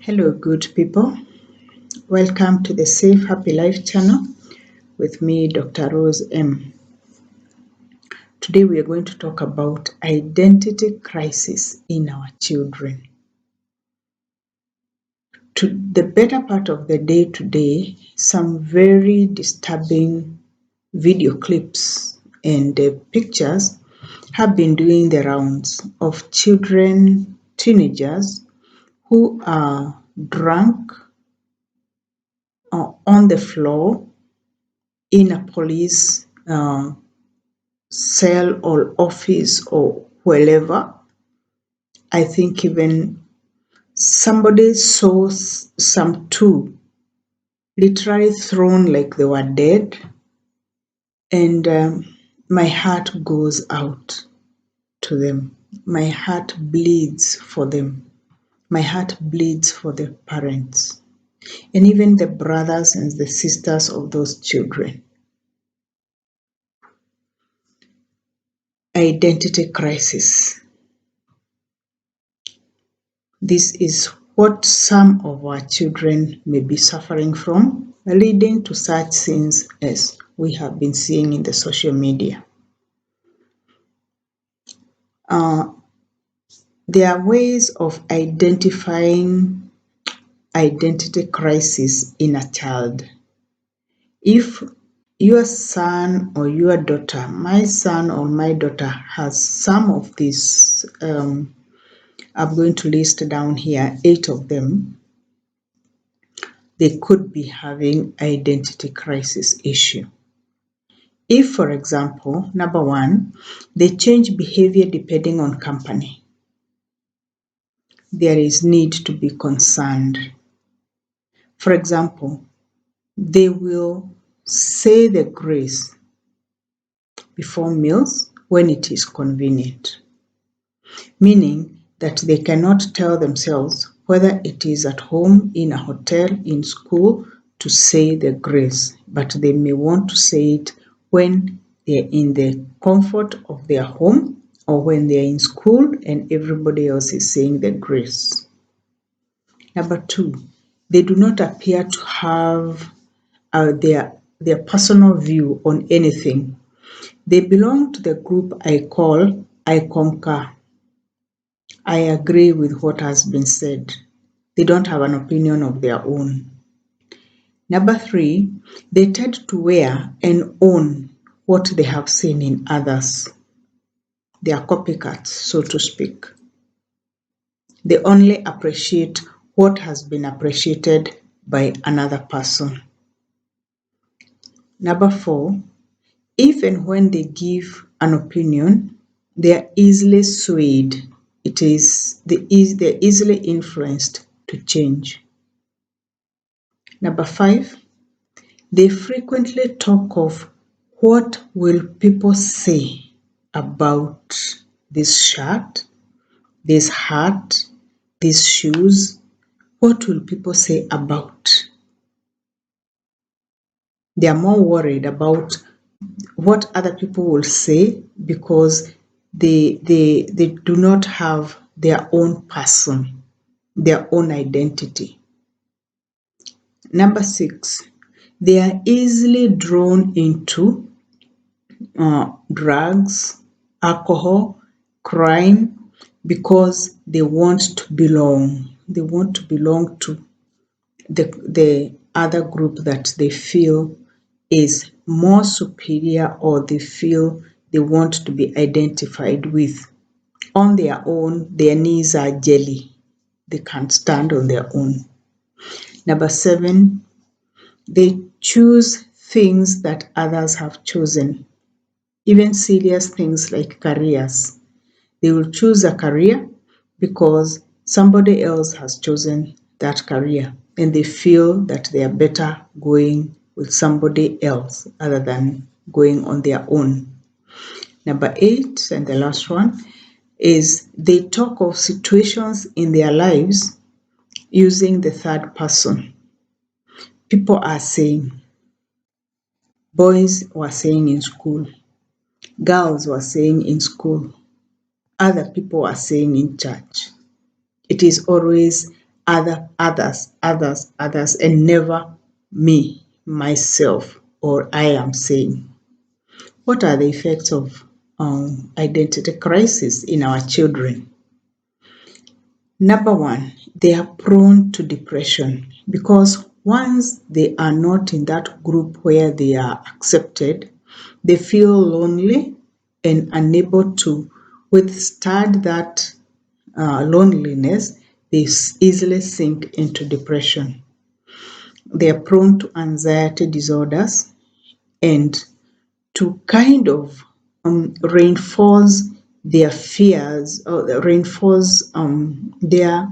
Hello, good people. Welcome to the Safe Happy Life channel with me, Dr. Rose M. Today, we are going to talk about identity crisis in our children. To the better part of the day today, some very disturbing video clips and pictures have been doing the rounds of children, teenagers who are drunk on the floor in a police cell or office or wherever. I think even somebody saw some two literally thrown like they were dead, and my heart goes out to them. My heart bleeds for them. My heart bleeds for the parents and even the brothers and the sisters of those children. Identity crisis. This is what some of our children may be suffering from, leading to such things as we have been seeing in the social media. There are ways of identifying identity crisis in a child. If your son or your daughter, my son or my daughter, has some of these, I'm going to list down here 8 of them, they could be having identity crisis issue. If, for example, number 1, they change behavior depending on company, there is need to be concerned. For example, they will say the grace before meals when it is convenient, meaning that they cannot tell themselves whether it is at home, in a hotel, in school, to say the grace, but they may want to say it when they're in the comfort of their home or when they're in school and everybody else is saying the grace. Number 2, they do not appear to have their personal view on anything. They belong to the group I call I concur. I agree with what has been said. They don't have an opinion of their own. Number 3, they tend to wear and own what they have seen in others. They are copycats, so to speak. They only appreciate what has been appreciated by another person. Number 4, if and when they give an opinion, they are easily swayed. They're easily influenced to change. Number 5, they frequently talk of what will people say about this shirt, this hat, these shoes. What will people say about? They are more worried about what other people will say because they do not have their own person, their own identity. Number 6, they are easily drawn into drugs, alcohol, crime, because they want to belong. They want to belong to the other group that they feel is more superior, or they feel they want to be identified with. On their own, their knees are jelly. They can't stand on their own. Number 7, they choose things that others have chosen, even serious things like careers. They will choose a career because somebody else has chosen that career, and they feel that they are better going with somebody else other than going on their own. Number 8, and the last one, is they talk of situations in their lives using the third person. People are saying, boys were saying in school, girls were saying in school, other people are saying in church. It is always others, and never me, myself, or I am saying. What are the effects of identity crisis in our children? Number one, they are prone to depression because once they are not in that group where they are accepted, they feel lonely and unable to withstand that loneliness. They easily sink into depression. They are prone to anxiety disorders and to kind of reinforce their fears or reinforce their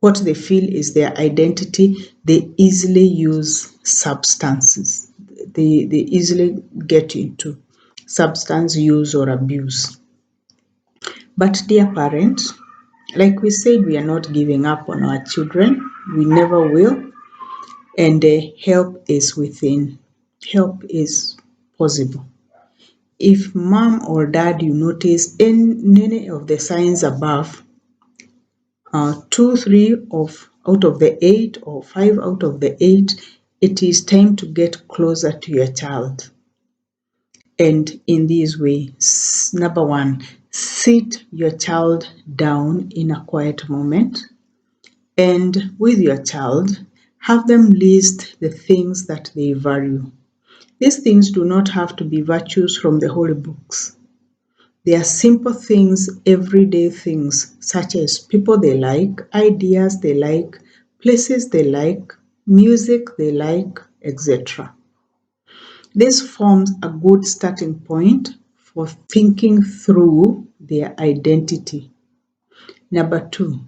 what they feel is their identity. They easily use substances. They easily get into substance use or abuse. But dear parents, like we said, we are not giving up on our children. We never will. And help is within. Help is possible. If mom or dad, you notice in any of the signs above, 2, 3 out of the 8 or 5 out of the 8, it is time to get closer to your child. And in this way, number one, sit your child down in a quiet moment, and with your child, have them list the things that they value. These things do not have to be virtues from the holy books. They are simple things, everyday things, such as people they like, ideas they like, places they like, music they like, etc. This forms a good starting point for thinking through their identity. Number two,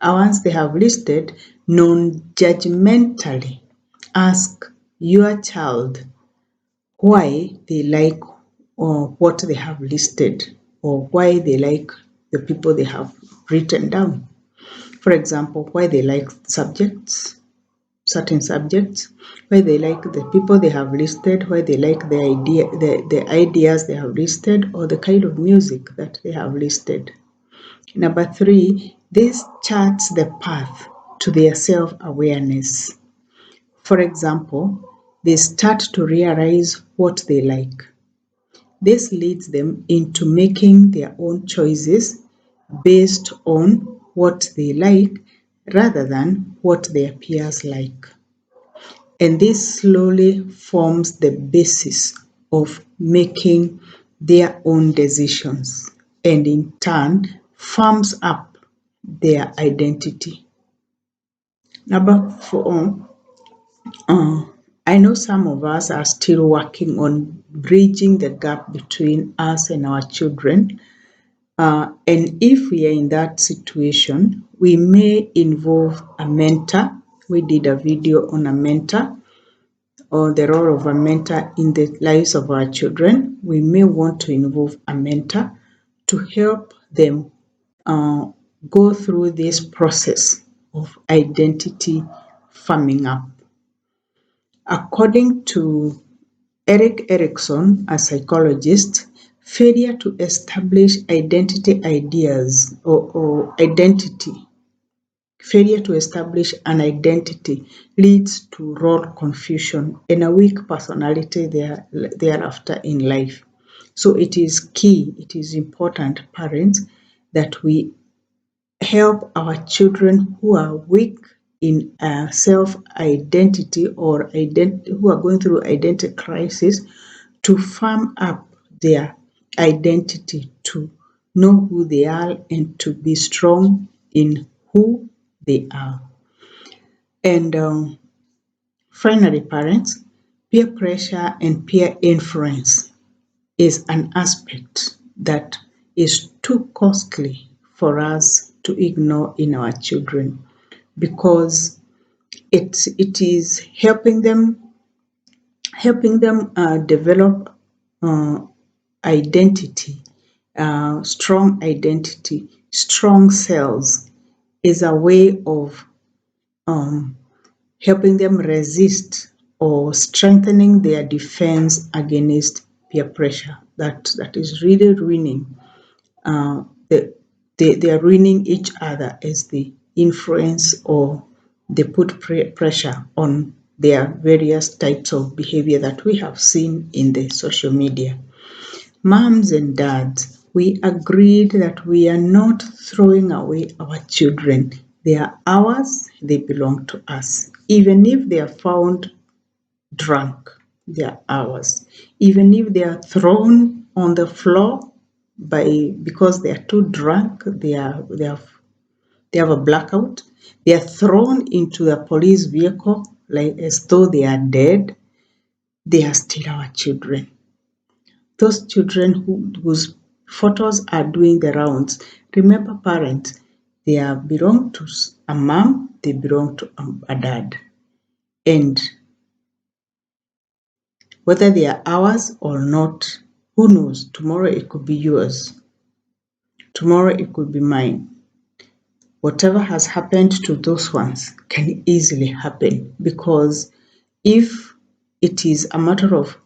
once they have listed, non-judgmentally ask your child why they like or what they have listed, or why they like the people they have written down. For example, why they like subjects, certain subjects, why they like the people they have listed, why they like the ideas they have listed, or the kind of music that they have listed. Number three, this charts the path to their self-awareness. For example, they start to realize what they like. This leads them into making their own choices based on what they like rather than what their peers like. And this slowly forms the basis of making their own decisions and in turn firms up their identity. Number four, I know some of us are still working on bridging the gap between us and our children. And if we are in that situation, we may involve a mentor. We did a video on a mentor, or the role of a mentor in the lives of our children. We may want to involve a mentor to help them go through this process of identity firming up. According to Erik Erikson, a psychologist, failure to establish identity ideas or identity, failure to establish an identity leads to role confusion and a weak personality thereafter in life. So it is key, it is important, parents, that we help our children who are weak in self-identity or who are going through identity crisis to firm up their identity, to know who they are and to be strong in who they are. And finally, parents, peer pressure and peer influence is an aspect that is too costly for us to ignore in our children, because it is helping them develop identity, strong identity, strong cells, is a way of helping them resist or strengthening their defense against peer pressure that is really ruining they are ruining each other as they influence or they put pressure on their various types of behavior that we have seen in the social media. Moms and dads, we agreed that we are not throwing away our children. They are ours, they belong to us. Even if they are found drunk, they are ours. Even if they are thrown on the floor because they are too drunk, they have a blackout, they are thrown into a police vehicle like as though they are dead, they are still our children. Those children whose photos are doing the rounds, remember parents, they belong to a mom, they belong to a dad. And whether they are ours or not, who knows? Tomorrow it could be yours. Tomorrow it could be mine. Whatever has happened to those ones can easily happen, because if it is a matter of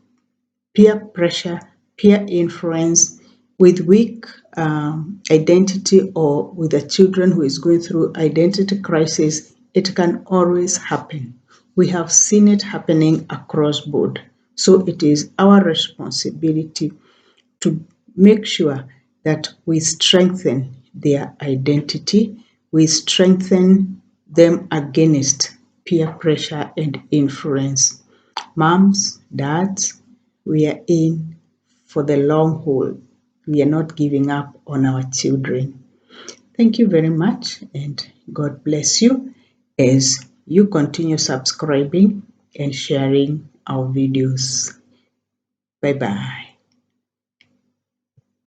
peer pressure, peer influence, with weak identity, or with a children who is going through identity crisis, it can always happen. We have seen it happening across board. So it is our responsibility to make sure that we strengthen their identity, we strengthen them against peer pressure and influence. Moms, dads, we are in for the long haul. We are not giving up on our children. Thank you very much, and God bless you as you continue subscribing and sharing our videos. Bye bye.